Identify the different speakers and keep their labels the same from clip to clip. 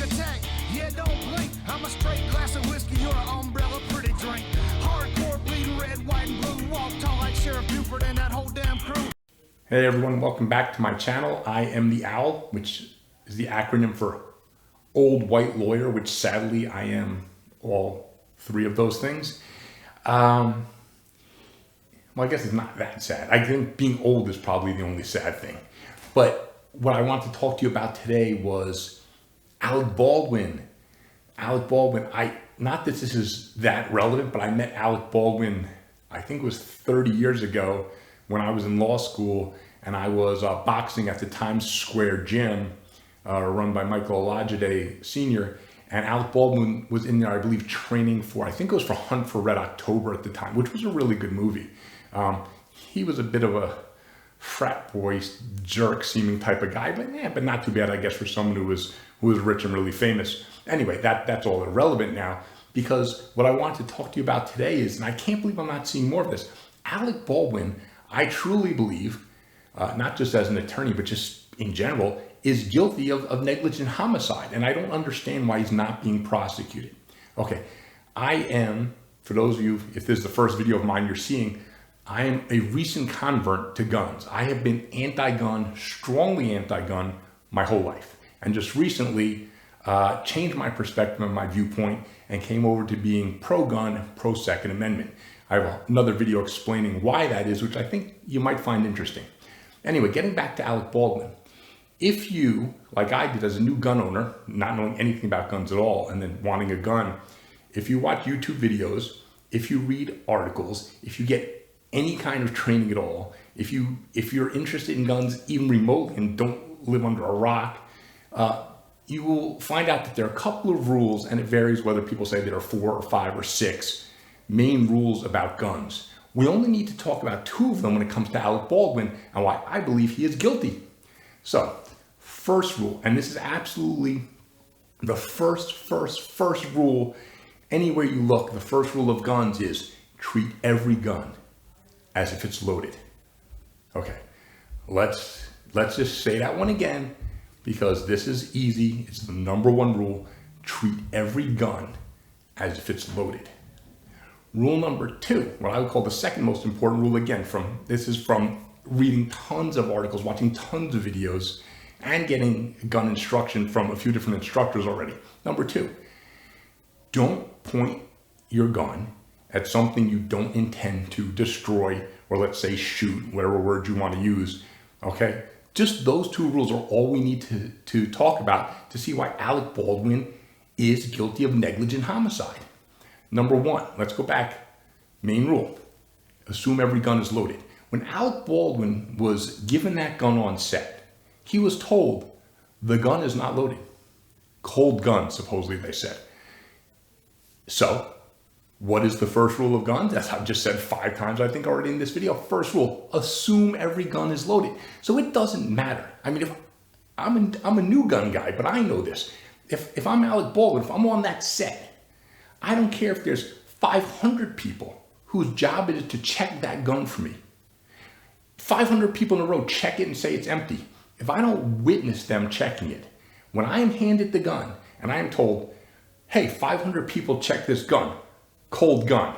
Speaker 1: attack. Yeah, don't blink. I'm a straight glass of whiskey, you're an umbrella pretty drink. Hardcore bleeding red, white, and blue. Walk tall like Sheriff Buford and that whole damn crew.
Speaker 2: Hey everyone, welcome back to my channel. I am the OWL, which is the acronym for Old White Lawyer, which sadly I am all three of those things. Well, I guess it's not that sad. I think being old is probably the only sad thing. But what I want to talk to you about today was Alec Baldwin. Alec Baldwin, not that this is that relevant, but I met Alec Baldwin, I think it was 30 years ago when I was in law school, and I was boxing at the Times Square gym run by Michael Olajide Sr., and Alec Baldwin was in there, I believe, training for, I think it was for Hunt for Red October at the time, which was a really good movie. He was a bit of a frat boy, jerk seeming type of guy, but not too bad, I guess, for someone who was rich and really famous. Anyway, that's all irrelevant now, because what I want to talk to you about today is, and I can't believe I'm not seeing more of this, Alec Baldwin, I truly believe, not just as an attorney, but just in general, is guilty of negligent homicide. And I don't understand why he's not being prosecuted. Okay, I am, for those of you, if this is the first video of mine you're seeing, I am a recent convert to guns. I have been anti-gun, strongly anti-gun my whole life. And just recently changed my perspective and my viewpoint and came over to being pro-gun, pro-Second Amendment. I have another video explaining why that is, which I think you might find interesting. Anyway, getting back to Alec Baldwin. If you, like I did as a new gun owner, not knowing anything about guns at all, and then wanting a gun, if you watch YouTube videos, if you read articles, if you get any kind of training at all, if you're interested in guns even remotely and don't live under a rock, you will find out that there are a couple of rules, and it varies whether people say there are 4 or 5 or 6 main rules about guns. We only need to talk about 2 of them when it comes to Alec Baldwin and why I believe he is guilty. So, first rule, and this is absolutely the first rule anywhere you look. The first rule of guns is treat every gun as if it's loaded. Okay, let's just say that one again, because this is easy. It's the #1 rule. Treat every gun as if it's loaded. Rule number 2, what I would call the second most important rule, again, this is from reading tons of articles, watching tons of videos, and getting gun instruction from a few different instructors already. Number 2, don't point your gun at something you don't intend to destroy, or let's say shoot, whatever word you want to use, okay? Just those 2 rules are all we need to talk about to see why Alec Baldwin is guilty of negligent homicide. Number 1, let's go back. Main rule, assume every gun is loaded. When Alec Baldwin was given that gun on set, he was told the gun is not loaded. Cold gun, supposedly they said. So, what is the first rule of guns? As I've just said 5 times, I think, already in this video. First rule, assume every gun is loaded. So it doesn't matter. I mean, if I'm a new gun guy, but I know this. If I'm Alec Baldwin, if I'm on that set, I don't care if there's 500 people whose job it is to check that gun for me. 500 people in a row check it and say it's empty. If I don't witness them checking it, when I am handed the gun and I am told, hey, 500 people check this gun, cold gun,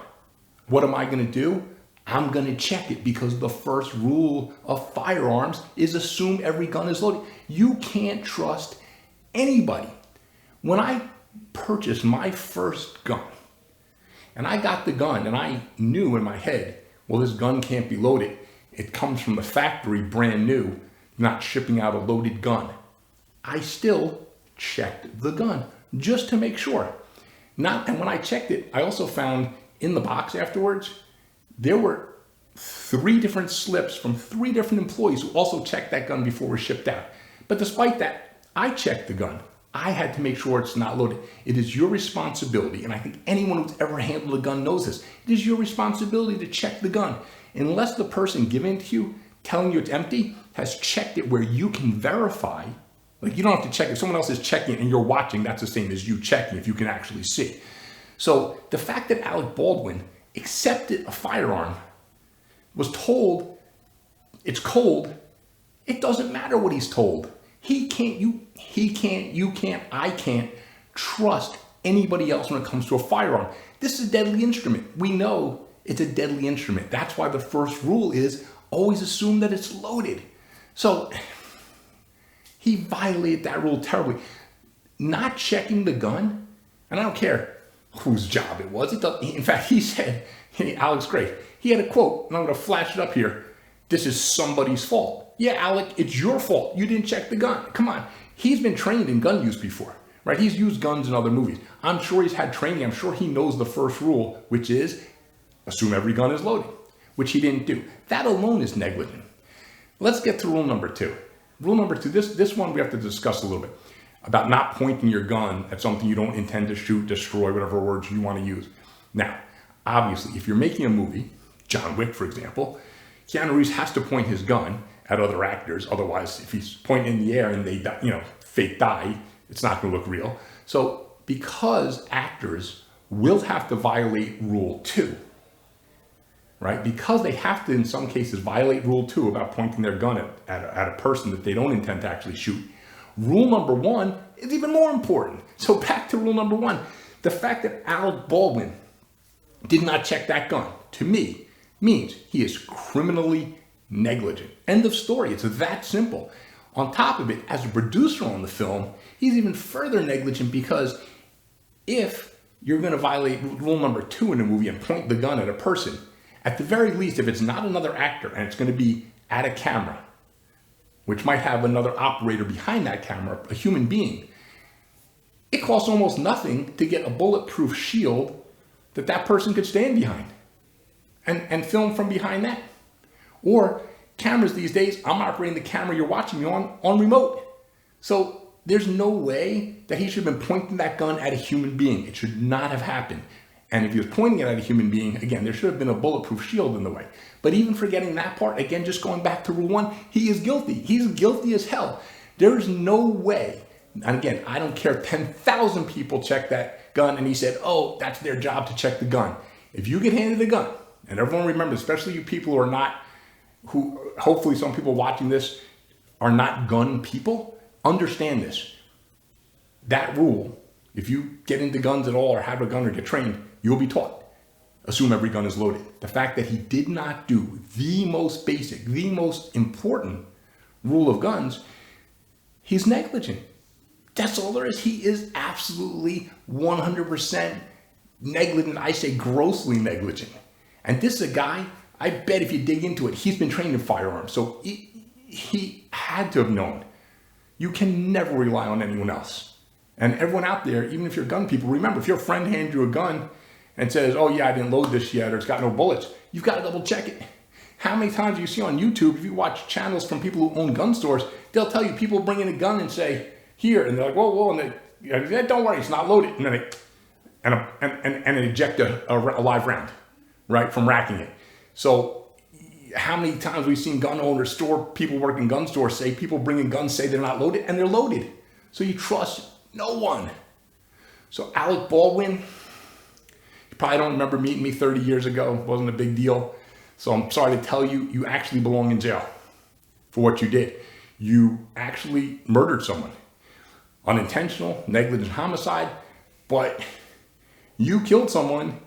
Speaker 2: what am I going to do? I'm going to check it, because the first rule of firearms is assume every gun is loaded. You can't trust anybody. When I purchased my first gun, and I got the gun, and I knew in my head, well, this gun can't be loaded. It comes from the factory brand new, not shipping out a loaded gun. I still checked the gun just to make sure. And when I checked it, I also found in the box afterwards, there were 3 different slips from 3 different employees who also checked that gun before it was shipped out. But despite that, I checked the gun. I had to make sure it's not loaded. It is your responsibility, and I think anyone who's ever handled a gun knows this. It is your responsibility to check the gun. Unless the person giving it to you, telling you it's empty, has checked it where you can verify. Like, you don't have to check. If someone else is checking it and you're watching, that's the same as you checking if you can actually see. So the fact that Alec Baldwin accepted a firearm, was told it's cold, it doesn't matter what he's told. he can't, you can't, I can't trust anybody else when it comes to a firearm. This is a deadly instrument. We know it's a deadly instrument. That's why the first rule is always assume that it's loaded. So he violated that rule terribly. Not checking the gun, and I don't care whose job it was. In fact, he said, Alec's great. He had a quote, and I'm going to flash it up here. This is somebody's fault. Yeah, Alec, it's your fault. You didn't check the gun. Come on. He's been trained in gun use before, right? He's used guns in other movies. I'm sure he's had training. I'm sure he knows the first rule, which is assume every gun is loaded, which he didn't do. That alone is negligent. Let's get to rule number 2. Rule number 2, this one we have to discuss a little bit, about not pointing your gun at something you don't intend to shoot, destroy, whatever words you want to use. Now, obviously, if you're making a movie, John Wick, for example, Keanu Reeves has to point his gun at other actors. Otherwise, if he's pointing in the air and they, fake die, it's not going to look real. So because actors will have to violate rule 2, right? Because they have to, in some cases, violate rule 2 about pointing their gun at a person that they don't intend to actually shoot. Rule number 1 is even more important. So back to rule number 1. The fact that Alec Baldwin did not check that gun, to me, means he is criminally negligent. End of story. It's that simple. On top of it, as a producer on the film, he's even further negligent because if you're going to violate rule number 2 in a movie and point the gun at a person, at the very least, if it's not another actor and it's going to be at a camera, which might have another operator behind that camera, a human being, it costs almost nothing to get a bulletproof shield that person could stand behind and film from behind that. Or cameras these days, I'm operating the camera you're watching me on remote. So there's no way that he should have been pointing that gun at a human being. It should not have happened. And if he was pointing it at a human being, again, there should have been a bulletproof shield in the way. But even forgetting that part, again, just going back to rule 1, he is guilty. He's guilty as hell. There's no way. And again, I don't care, 10,000 people check that gun and he said, oh, that's their job to check the gun. If you get handed a gun, and everyone remember, especially you people who are not, who hopefully some people watching this are not gun people, understand this. That rule, if you get into guns at all or have a gun or get trained, you'll be taught. Assume every gun is loaded. The fact that he did not do the most basic, the most important rule of guns, he's negligent. That's all there is. He is absolutely 100% negligent. I say grossly negligent. And this is a guy, I bet if you dig into it, he's been trained in firearms. So he had to have known. You can never rely on anyone else. And everyone out there, even if you're gun people, remember, if your friend hands you a gun and says, oh yeah, I didn't load this yet, or it's got no bullets, you've got to double check it. How many times do you see on YouTube, if you watch channels from people who own gun stores, they'll tell you people bring in a gun and say, here, and they're like, whoa, and they, don't worry, it's not loaded. And then they eject a live round, right, from racking it. So how many times we've seen gun owners, people working gun stores say, people bringing guns say they're not loaded, and they're loaded. So you trust no one. So Alec Baldwin, you probably don't remember meeting me 30 years ago. It wasn't a big deal. So I'm sorry to tell you, you actually belong in jail for what you did. You actually murdered someone. Unintentional, negligent homicide, but you killed someone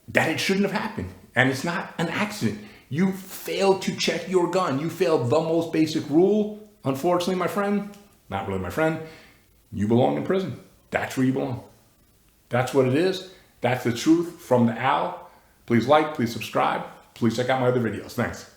Speaker 2: that it shouldn't have happened. And it's not an accident. You failed to check your gun. You failed the most basic rule. Unfortunately, my friend, not really my friend, you belong in prison. That's where you belong. That's what it is. That's the truth from the Al. Please like, please subscribe. Please check out my other videos. Thanks.